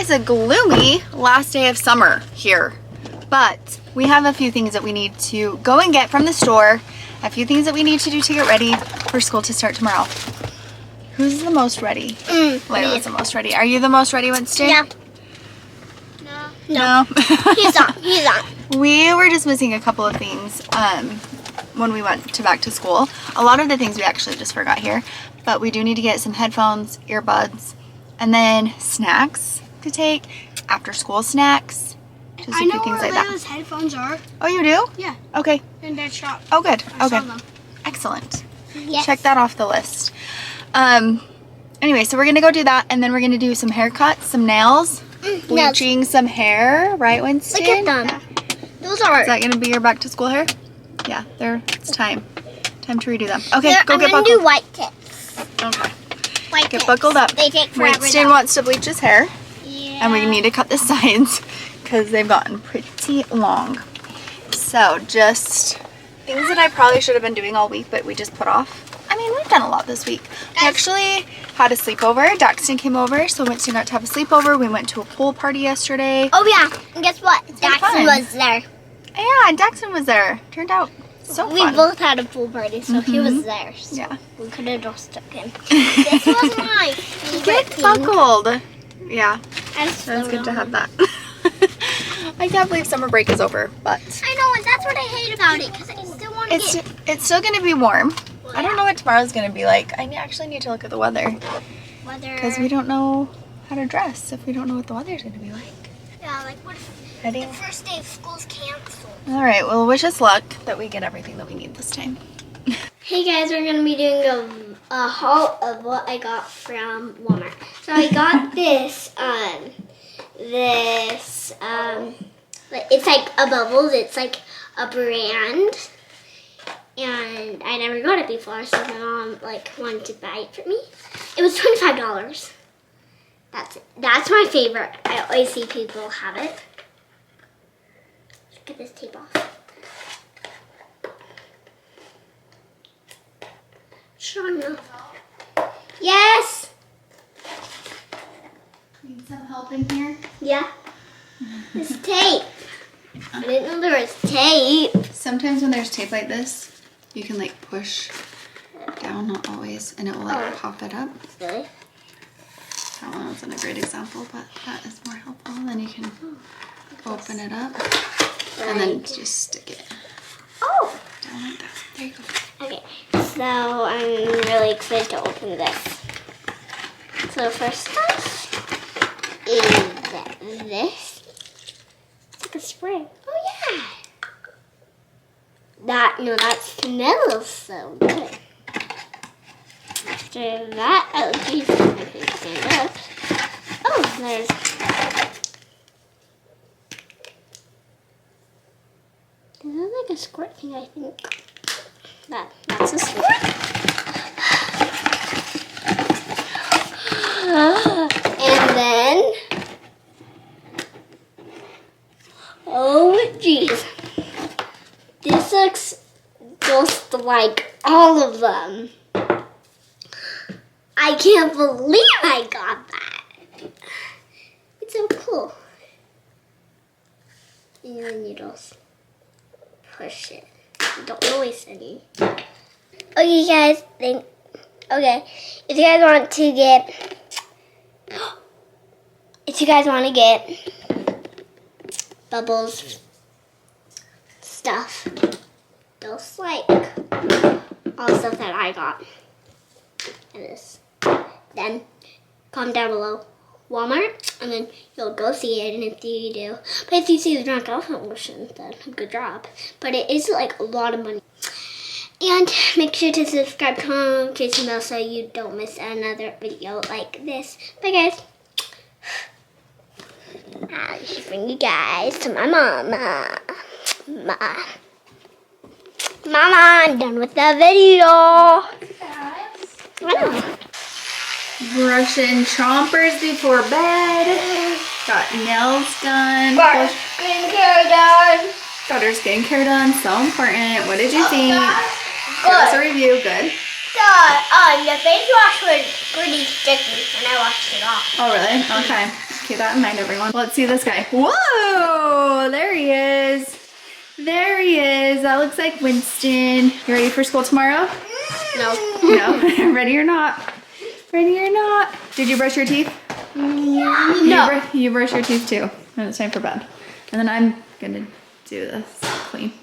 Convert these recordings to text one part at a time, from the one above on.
is a gloomy last day of summer here, but we have a few things that we need to go and get from the store, a few things that we need to do to get ready for school to start tomorrow. Who's the most ready? Layla's the most ready. Are you the most ready, Winston? Yeah. No. He's not. We were just missing a couple of things when we went to back to school. A lot of the things we actually just forgot here, but we do need to get some headphones, earbuds, and then snacks to take, after school snacks. Just a few things like that. I know where Layla's headphones are. Oh, you do? Yeah. Okay. In that shop. Oh, good. I Okay. saw them. Excellent. Yes. Check that off the list. Anyway, so we're gonna go do that, and then we're gonna do some haircuts, some nails, bleaching some hair, right, Winston? Look at them. Those are. Is that gonna be your back to school hair? Yeah, it's time. Time to redo them. Okay, go I'm get gonna buckled. do white tips. Okay. White Get tips. buckled up. They take forever. Winston wants to bleach his hair, Yeah. and we need to cut the sides because they've gotten pretty long. So just things that I probably should have been doing all week, but we just put off. I mean, we've done a lot this week. We actually had a sleepover. Daxton came over, so Winston got to have a sleepover. We went to a pool party yesterday. Oh yeah, and guess what? Daxton was there. Yeah, and Daxton was there. Turned out so We fun. both had a pool party, so he was there. So Yeah. we could have just took him. This was my favorite Get buckled. Yeah, That's that's good to have that. I can't believe summer break is over, but I know, and that's what I hate about it, because I still want to get... it's still going to be warm. I don't know what tomorrow's going to be like. I actually need to look at the weather because we don't know how to dress if we don't know what the weather's going to be like. Yeah, like what if the first day of school's canceled? All right, well, wish us luck that we get everything that we need this time. Hey guys, we're going to be doing a haul of what I got from Walmart. So I got this, it's like a Bubbles, it's like a brand. And I never got it before, so my mom wanted to buy it for me. It was $25. That's my favorite. I always see people have it. Let's get this tape off. Strong enough. Yes. Need some help in here? Yeah. It's tape. I didn't know there was tape. Sometimes when there's tape like this, you can push down, not always, and it will pop it up. Really? That one wasn't a great example, but that is more helpful. Then you can open it up and then just stick it down like that. There you go. Okay, so I'm really excited to open this. So first stuff is this. It's like a spray. Oh yeah. That smells so good. After that, geez, I can stand up. Oh, there's. This is like a squirt thing, I think. That's a squirt. And then, oh jeez. This looks just like all of them. I can't believe I got that. It's so cool. And then you just push it. You don't waste any. Okay, guys. Okay, if you guys want to get Bubbles stuff, just like all the stuff that I got, and this, then comment down below Walmart, and then you'll go see it. And if you do, but if you see the drunk elephant lotion, then good job. But it is a lot of money. And make sure to subscribe to my notification bell so you don't miss another video like this. Bye guys. I should bring you guys to my mama. Mama, I'm done with the video. Brushing chompers before bed. Got nails done. Got her skincare done. Got her skincare done. So important. What did you think? Give us a review. Good. The face wash was pretty sticky when I washed it off. Oh, really? Okay. Keep that in mind, everyone. Let's see this guy. Whoa, there he is. There he is. That looks like Winston. You ready for school tomorrow? No. No? Ready or not? Ready or not? Did you brush your teeth? No. You brush your teeth too. And it's time for bed. And then I'm gonna do this clean.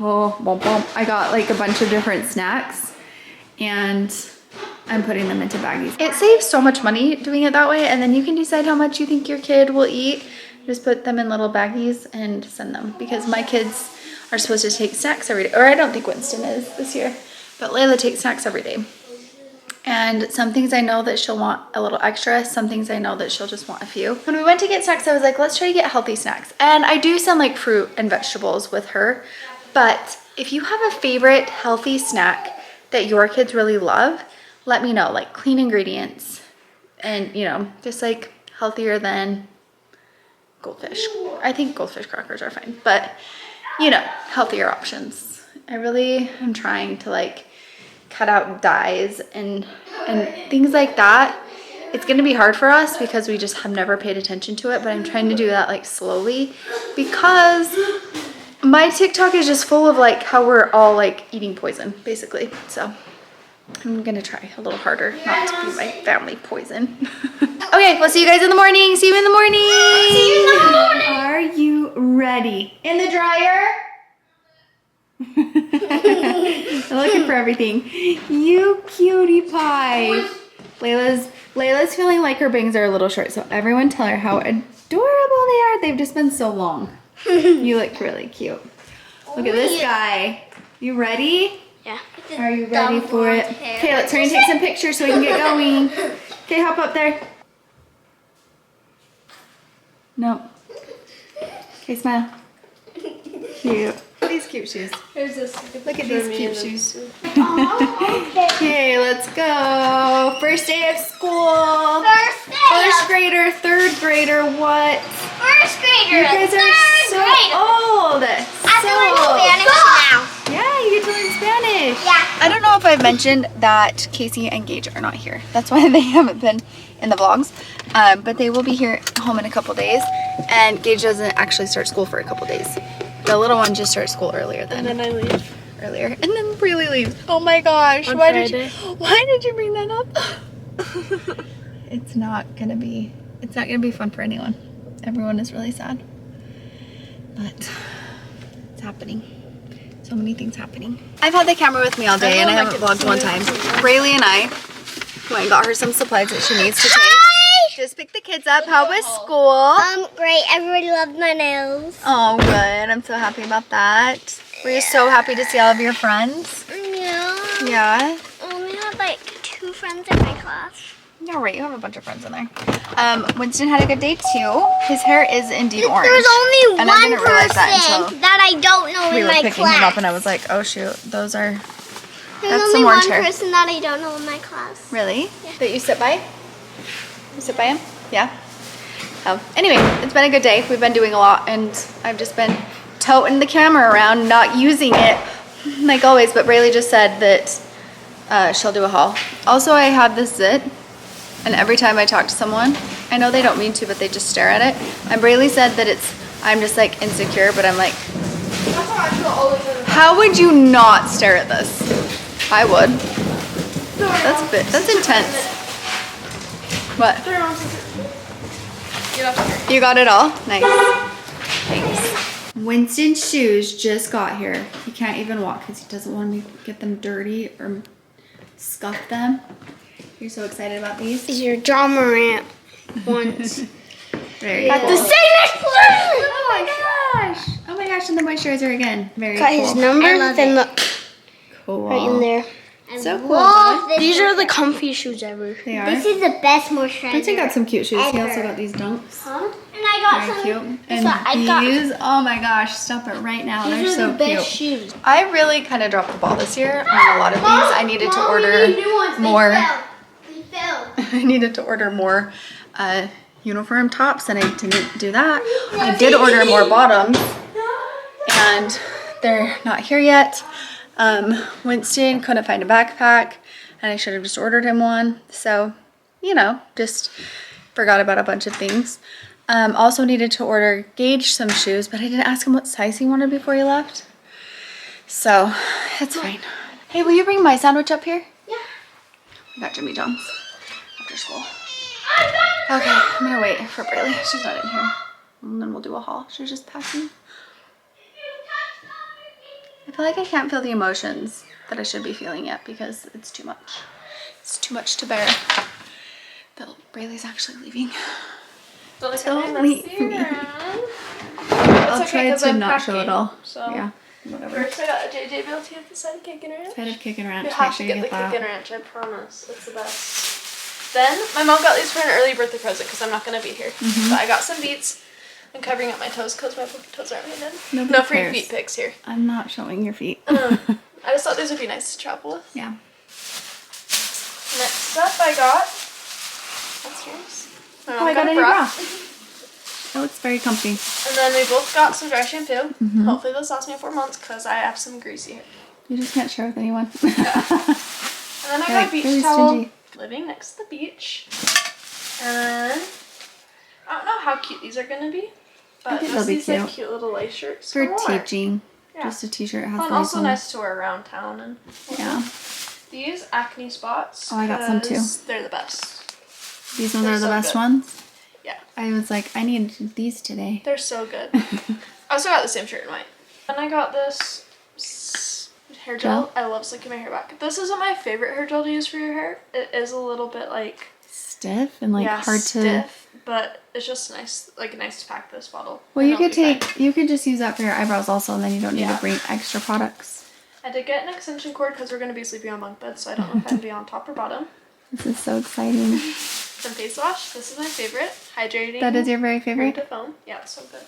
Oh, bum, bum. I got like a bunch of different snacks and I'm putting them into baggies. It saves so much money doing it that way, and then you can decide how much you think your kid will eat. Just put them in little baggies and send them, because my kids are supposed to take snacks every day. Or I don't think Winston is this year, but Layla takes snacks every day. And some things I know that she'll want a little extra, some things I know that she'll just want a few. When we went to get snacks, I was like, let's try to get healthy snacks. And I do send like fruit and vegetables with her, but if you have a favorite healthy snack that your kids really love, let me know, like clean ingredients and, you know, just like healthier than goldfish. I think goldfish crackers are fine, but you know, healthier options. I really am trying to like cut out dyes and things like that. It's gonna be hard for us because we just have never paid attention to it, but I'm trying to do that like slowly, because my TikTok is just full of like how we're all like eating poison basically. So I'm gonna try a little harder not to be my family poison. Okay, we'll see you guys in the morning. See you in the morning. See you in the morning. Are you ready? In the dryer? I'm looking for everything. You cutie pie. Layla's feeling like her bangs are a little short, so everyone tell her how adorable they are. They've just been so long. You look really cute. Look at this guy. You ready? Yeah. Are you ready for it? Okay, let's hurry and take some pictures so we can get going. Okay, hop up there. No. Okay, smile. Cute. These cute shoes. Look at these cute shoes. Okay, let's go. First day of school. First grader, third grader, what? First grader. You guys are so old. So old. now. Yeah, you get to learn Spanish. Yeah. I don't know if I've mentioned that Casey and Gage are not here. That's why they haven't been in the vlogs. But they will be here home in a couple days. And Gage doesn't actually start school for a couple days. The little one just starts school earlier than. And then I leave. Earlier. And then really leaves. Oh my gosh. On Why Friday. did you bring that up? It's not gonna be fun for anyone. Everyone is really sad. But it's happening. So many things happening. I've had the camera with me all day and I haven't vlogged one time. Rayleigh and I went and got her some supplies that she needs to take. Just pick the kids up. How was school? Great. Everybody loved my nails. Oh, good. I'm so happy about that. Were you so happy to see all of your friends? Yeah. Yeah. I only had like 2 friends in my class. Yeah, right. You have a bunch of friends in there. Winston had a good day too. His hair is indeed orange. There's only and I one didn't realize that person until that I don't know we in were my picking class. him up, and I was like, oh shoot, those are. There's That's only some orange one hair. person that I don't know in my class. Really? Yeah. That you sit by? You sit by him? Yeah. Anyway, it's been a good day. We've been doing a lot, and I've just been toting the camera around, not using it like always. But Rayleigh just said that she'll do a haul. Also, I have this zit, and every time I talk to someone, I know they don't mean to, but they just stare at it. And Rayleigh said that I'm just like insecure, but I'm like, how would you not stare at this? I would. That's intense. What? You got it all? Nice. Thanks. Winston's shoes just got here. He can't even walk because he doesn't want to get them dirty or scuff them. You're so excited about these? These are John Morant ones. Very At cool. the same place. Oh my gosh. Oh my gosh, and the moisturizer again. Very Got cool. his number and look Cool. right in there. So cool. Love this. These are the comfy shoes ever. They are. This is the best moisturizer. Winston got some cute shoes. He ever. also got these dunks. Huh? And I got Very some. cute. This And one I got. these, oh my gosh, stop it right now. They're These are so the best cute. shoes. I really kind of dropped the ball this year on a lot of things. I needed to order more. They fell. I needed to order more uniform tops, and I didn't do that. I did order more bottoms, and they're not here yet. Winston couldn't find a backpack, and I should have just ordered him one. So, you know, just forgot about a bunch of things. Also needed to order Gage some shoes, but I didn't ask him what size he wanted before he left. So, it's fine. Hey, will you bring my sandwich up here? Yeah. I got Jimmy John's after school. Okay, I'm gonna wait for Braylee. She's not in here. And then we'll do a haul. She's just passing. I feel like I can't feel the emotions that I should be feeling yet because it's too much. It's too much to bear. But Braylee's actually leaving. Don't leave me. I'll try to not show it all. So yeah, whatever. first I got a JJ BLT at the side of Kickin' Ranch. Side of Kickin' Ranch. You Make have sure to you get the get that. Kickin' Ranch, I promise. It's the best. Then my mom got these for an early birthday present because I'm not going to be here. But I got some Beats. I'm covering up my toes because my toes aren't painted. Nobody No free cares. feet pics here. I'm not showing your feet. I just thought these would be nice to travel with. Yeah. Next up I got, that's yours. My mom I got a new bra. bra. It looks very comfy. And then we both got some dry shampoo. Hopefully this lasts me 4 months because I have some greasy hair. You just can't share with anyone. And then I got a beach really towel. stingy. Living next to the beach. And I don't know how cute these are going to be. But think just they'll be these like cute. cute little lace shirts. For warmer. teaching. Yeah. Just a t-shirt has And lace also on it. nice to wear around town. And Yeah. these acne spots. Oh, I got some too. 'cause they're the best. These ones They're are the so best good. ones. Yeah. I was like, I need these today. They're so good. I also got the same shirt in white. Then I got this hair gel. I love slicking my hair back. This isn't my favorite hair gel to use for your hair. It is a little bit like Stiff and like hard to. stiff, but it's just nice, like nice to pack this bottle. Well, and you it'll could be fine. you could just use that for your eyebrows also, and then you don't need Yeah. to bring extra products. I did get an extension cord because we're gonna be sleeping on bunk beds, so I don't know if I'd be on top or bottom. This is so exciting. Some face wash. This is my favorite. Hydrating. That is your very hair favorite? to foam. Yeah, it's so good.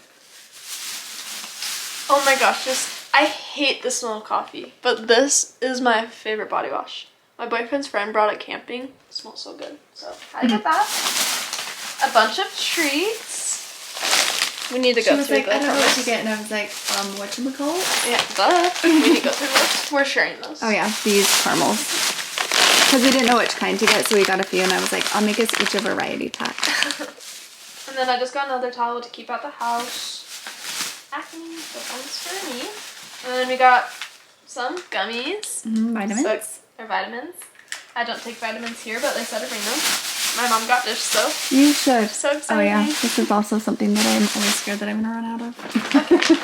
Oh my gosh, I hate the smell of coffee, but this is my favorite body wash. My boyfriend's friend brought it camping. It smells so good. So I get that. A bunch of treats. We need to go through the I don't know what list. to get, and I was like, whatchamacallit? Yeah, but we need to go through the list. We're sharing those. Oh yeah, these caramels. Because we didn't know which kind to get, so we got a few, and I was like, I'll make us each a variety pack. And then I just got another towel to keep out the house. Acne, the one's for me. And then we got some gummies. Vitamins. So, or vitamins. I don't take vitamins here, but they said to bring them. My mom got dish soap. You should. So Oh exciting. yeah, this is also something that I'm always scared that I'm gonna run out of.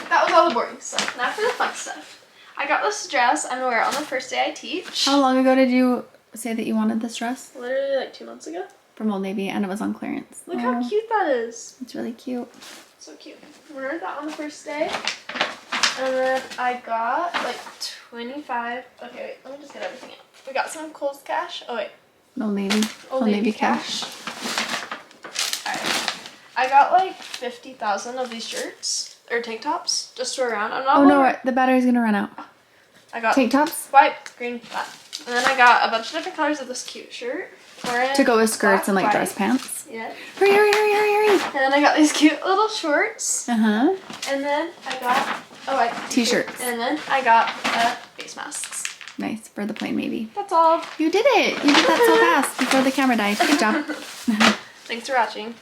That was all the boring stuff. Now for the fun stuff. I got this dress. I'm gonna wear it on the first day I teach. How long ago did you say that you wanted this dress? Literally like 2 months ago. From Old Navy, and it was on clearance. Look how cute that is. It's really cute. So cute. Wear that on the first day. And then I got like 25. Okay, wait. Let me just get everything out. We got some Kohl's Cash. Oh, wait. Old Navy. Old Navy cash. Alright. I got like 50,000 of these shirts. Or tank tops. Just to wear around. I'm not Oh no, wearing- the battery's gonna run out. I got Tank tops? white, green, black. And then I got a bunch of different colors of this cute shirt. To go with skirts black, and like white. dress pants. Yeah. Hurry, hurry, hurry, hurry, hurry. And then I got these cute little shorts. Uh-huh. And then I got T-shirts. And then I got face masks. Nice, for the plane maybe. That's all. You did it! You did that so fast before the camera died. Good job. Thanks for watching.